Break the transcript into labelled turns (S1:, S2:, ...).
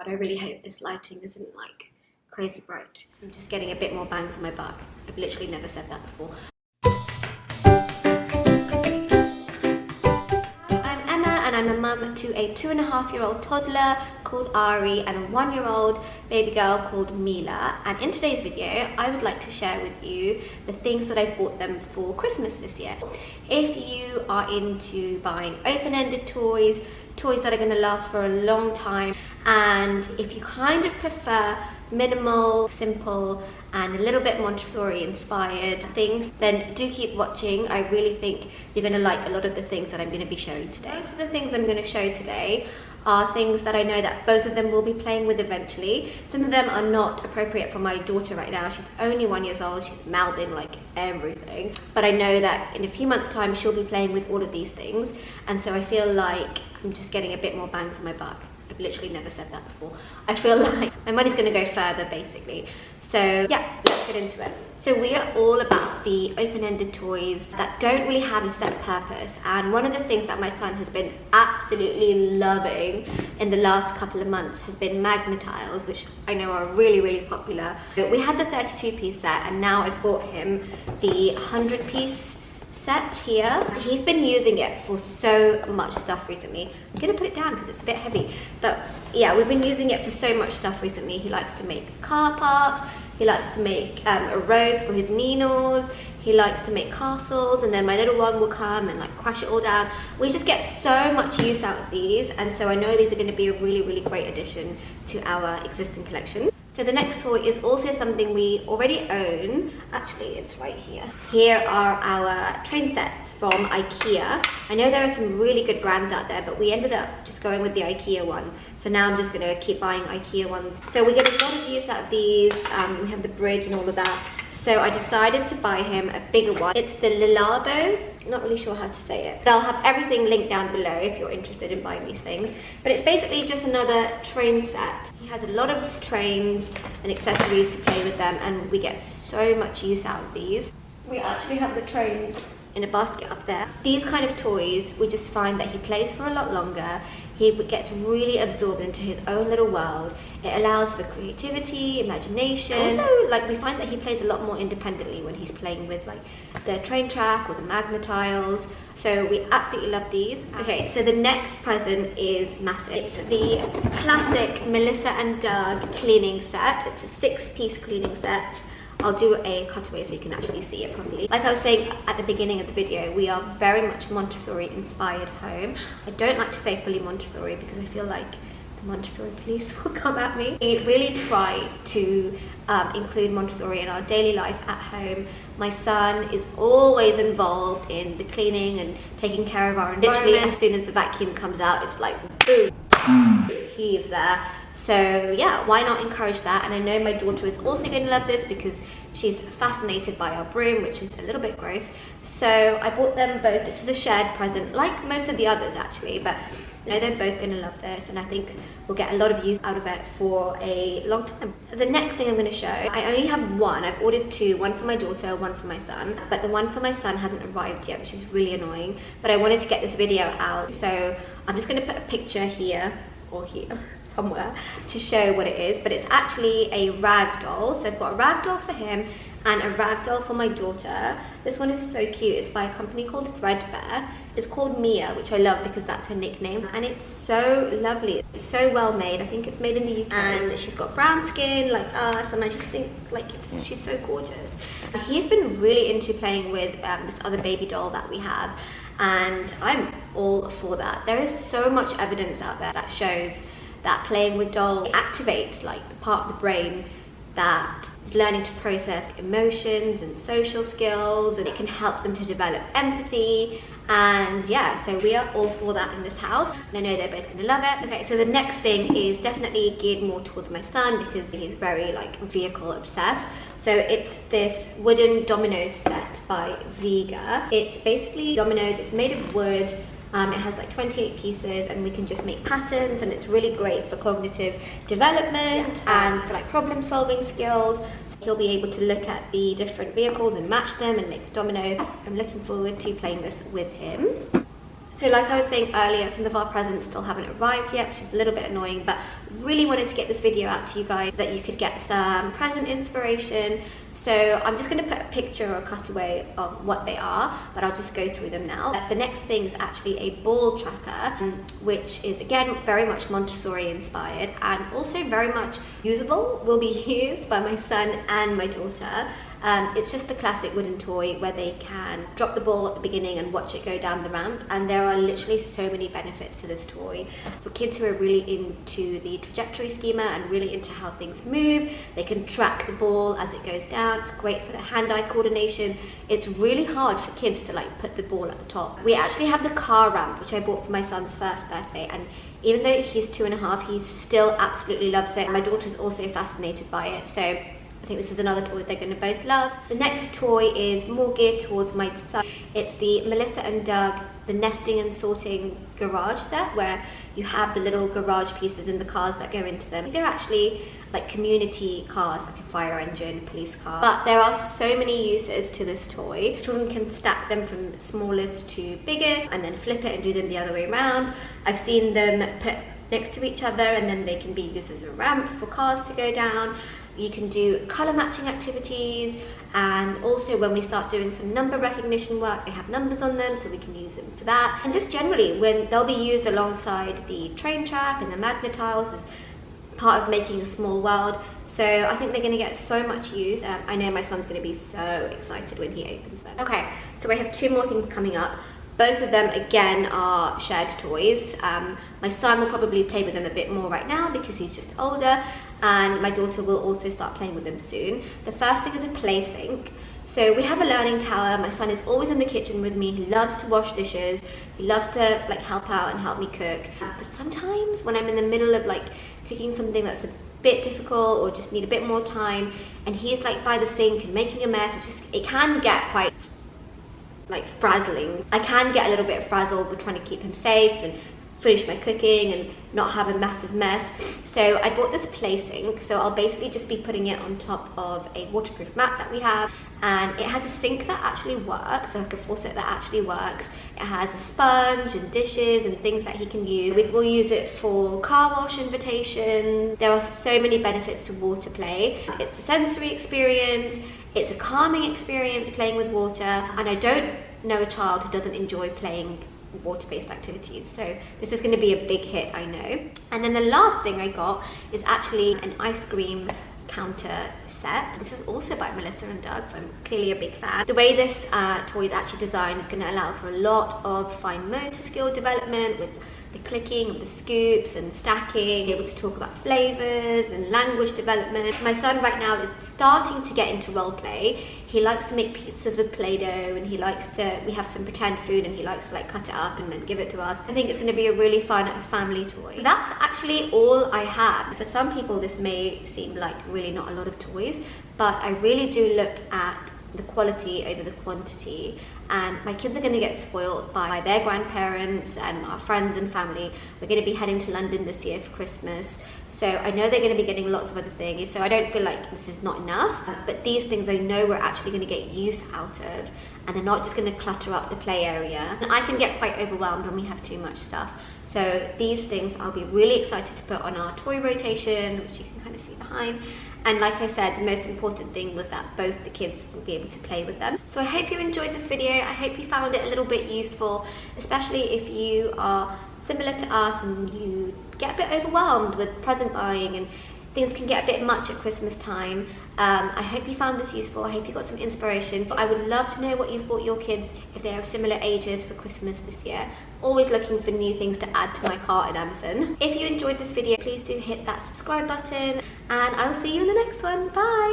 S1: But I really hope this lighting isn't like crazy bright. I'm just getting a bit more bang for my buck. I've literally never said that before. I'm Emma and I'm a mum to a 2.5-year-old toddler called Ari and a 1-year-old baby girl called Mila. And in today's video, I would like to share with you the things that I've bought them for Christmas this year. If you are into buying open-ended toys that are going to last for a long time, and if you kind of prefer minimal, simple, and a little bit Montessori inspired things, then do keep watching. I really think you're going to like a lot of the things that I'm going to be showing today. Most of the things I'm going to show today are things that I know that both of them will be playing with eventually. Some of them are not appropriate for my daughter right now. She's only 1 year old, she's mouthing like everything. But I know that in a few months' time, she'll be playing with all of these things. And so I feel like I'm just getting a bit more bang for my buck. I've literally never said that before. I feel like my money's gonna go further, basically. So yeah, let's get into it. So we are all about the open-ended toys that don't really have a set purpose. And one of the things that my son has been absolutely loving in the last couple of months has been Magnetiles, which I know are really, really popular. We had the 32-piece set, and now I've bought him the 100-piece set here. He's been using it for so much stuff recently. I'm gonna put it down because it's a bit heavy, but yeah, we've been using it for so much stuff recently. He likes to make car parks, he likes to make roads for his ninos, he likes to make castles, and then my little one will come and like crash it all down. We just get so much use out of these, and so I know these are going to be a really, really great addition to our existing collection. So the next toy is also something we already own. Actually, it's right here. Here are our train sets from IKEA. I know there are some really good brands out there, but we ended up just going with the IKEA one. So now I'm just gonna keep buying IKEA ones. So we get a lot of use out of these. We have the bridge and all of that. So I decided to buy him a bigger one. It's the Lilabo. I'm not really sure how to say it. But I'll have everything linked down below if you're interested in buying these things. But it's basically just another train set. He has a lot of trains and accessories to play with them, and we get so much use out of these. We actually have the trains in a basket up there. These kind of toys, we just find that he plays for a lot longer. He gets really absorbed into his own little world. It allows for creativity, imagination. Also, like, we find that he plays a lot more independently when he's playing with like the train track or the Magnetiles. So we absolutely love these. Okay, so the next present is massive. It's the classic Melissa and Doug cleaning set. It's a 6-piece cleaning set. I'll do a cutaway so you can actually see it properly. Like I was saying at the beginning of the video, we are very much Montessori inspired home. I don't like to say fully Montessori because I feel like the Montessori police will come at me. We really try to include Montessori in our daily life at home. My son is always involved in the cleaning and taking care of our environment. Literally, as soon as the vacuum comes out, it's like boom, he is there. So yeah, why not encourage that? And I know my daughter is also going to love this because she's fascinated by our broom, which is a little bit gross. So I bought them both. This is a shared present, like most of the others actually, but I know they're both going to love this, and I think we'll get a lot of use out of it for a long time. The next thing I'm going to show, I only have one. I've ordered two, one for my daughter, one for my son, but the one for my son hasn't arrived yet, which is really annoying, but I wanted to get this video out, so I'm just going to put a picture here or here somewhere to show what it is. But it's actually a rag doll. So I've got a rag doll for him and a rag doll for my daughter. This one is so cute. It's by a company called Threadbare. It's called Mia, which I love because that's her nickname, and it's so lovely. It's so well made. I think it's made in the UK, and she's got brown skin like us, and I just think like she's so gorgeous. He's been really into playing with this other baby doll that we have, and I'm all for that. There is so much evidence out there that shows that playing with dolls activates like the part of the brain that is learning to process emotions and social skills, and it can help them to develop empathy. And yeah, so we are all for that in this house, and I know they're both going to love it. Okay, so the next thing is definitely geared more towards my son because he's very like vehicle obsessed. So it's this wooden dominoes set by Vega. It's basically dominoes, it's made of wood. It has like 28 pieces, and we can just make patterns, and it's really great for cognitive development and for like problem solving skills. So he'll be able to look at the different vehicles and match them and make the domino. I'm looking forward to playing this with him. So like I was saying earlier, some of our presents still haven't arrived yet, which is a little bit annoying, but really wanted to get this video out to you guys so that you could get some present inspiration. So I'm just going to put a picture or a cutaway of what they are, but I'll just go through them now. The next thing is actually a ball tracker, which is again very much Montessori inspired and also very much usable, will be used by my son and my daughter. It's just the classic wooden toy where they can drop the ball at the beginning and watch it go down the ramp, and there are literally so many benefits to this toy. For kids who are really into the trajectory schema and really into how things move, they can track the ball as it goes down. It's great for the hand-eye coordination. It's really hard for kids to like put the ball at the top. We actually have the car ramp, which I bought for my son's first birthday, and even though he's 2.5, he still absolutely loves it. My daughter's also fascinated by it, so I think this is another toy they're going to both love. The next toy is more geared towards my son. It's the Melissa and Doug, the nesting and sorting garage set, where you have the little garage pieces in the cars that go into them. They're actually like community cars, like a fire engine, police car. But there are so many uses to this toy. Children can stack them from smallest to biggest and then flip it and do them the other way around. I've seen them put next to each other and then they can be used as a ramp for cars to go down. You can do colour matching activities, and also when we start doing some number recognition work, they have numbers on them so we can use them for that. And just generally, when they'll be used alongside the train track and the magnet tiles as part of making a small world. So I think they're going to get so much use. I know my son's going to be so excited when he opens them. Okay, so I have 2 more things coming up. Both of them again are shared toys. My son will probably play with them a bit more right now because he's just older, and my daughter will also start playing with them soon. The first thing is a play sink. So we have a learning tower. My son is always in the kitchen with me. He loves to wash dishes. He loves to like help out and help me cook. But sometimes when I'm in the middle of like cooking something that's a bit difficult or just need a bit more time, and he's like by the sink and making a mess, it can get quite like frazzling. I can get a little bit frazzled with trying to keep him safe and finish my cooking and not have a massive mess. So I bought this play sink, so I'll basically just be putting it on top of a waterproof mat that we have, and it has a sink that actually works, like a faucet that actually works. It has a sponge and dishes and things that he can use. We'll use it for car wash invitation. There are so many benefits to water play. It's a sensory experience, it's a calming experience playing with water, and I don't know a child who doesn't enjoy playing water-based activities, so this is going to be a big hit, I know. And then the last thing I got is actually an ice cream counter set. This is also by Melissa and Doug, so I'm clearly a big fan. The way this toy is actually designed is going to allow for a lot of fine motor skill development with the clicking of the scoops and stacking, able to talk about flavors and language development. My son right now is starting to get into role play. He likes to make pizzas with Play-Doh, and we have some pretend food and he likes to like cut it up and then give it to us. I think it's going to be a really fun family toy. So that's actually all I have. For some people this may seem like really not a lot of toys, but I really do look at the quality over the quantity, and my kids are going to get spoiled by their grandparents and our friends and family. We're going to be heading to London this year for Christmas, so I know they're going to be getting lots of other things, so I don't feel like this is not enough, but these things I know we're actually going to get use out of, and they're not just going to clutter up the play area. And I can get quite overwhelmed when we have too much stuff, so these things I'll be really excited to put on our toy rotation, which you can kind of see behind. And like I said, the most important thing was that both the kids will be able to play with them. So I hope you enjoyed this video. I hope you found it a little bit useful, especially if you are similar to us and you get a bit overwhelmed with present buying and things can get a bit much at Christmas time. I hope you found this useful. I hope you got some inspiration. But I would love to know what you've bought your kids if they have similar ages for Christmas this year. Always looking for new things to add to my cart in Amazon. If you enjoyed this video, please do hit that subscribe button, and I'll see you in the next one. Bye!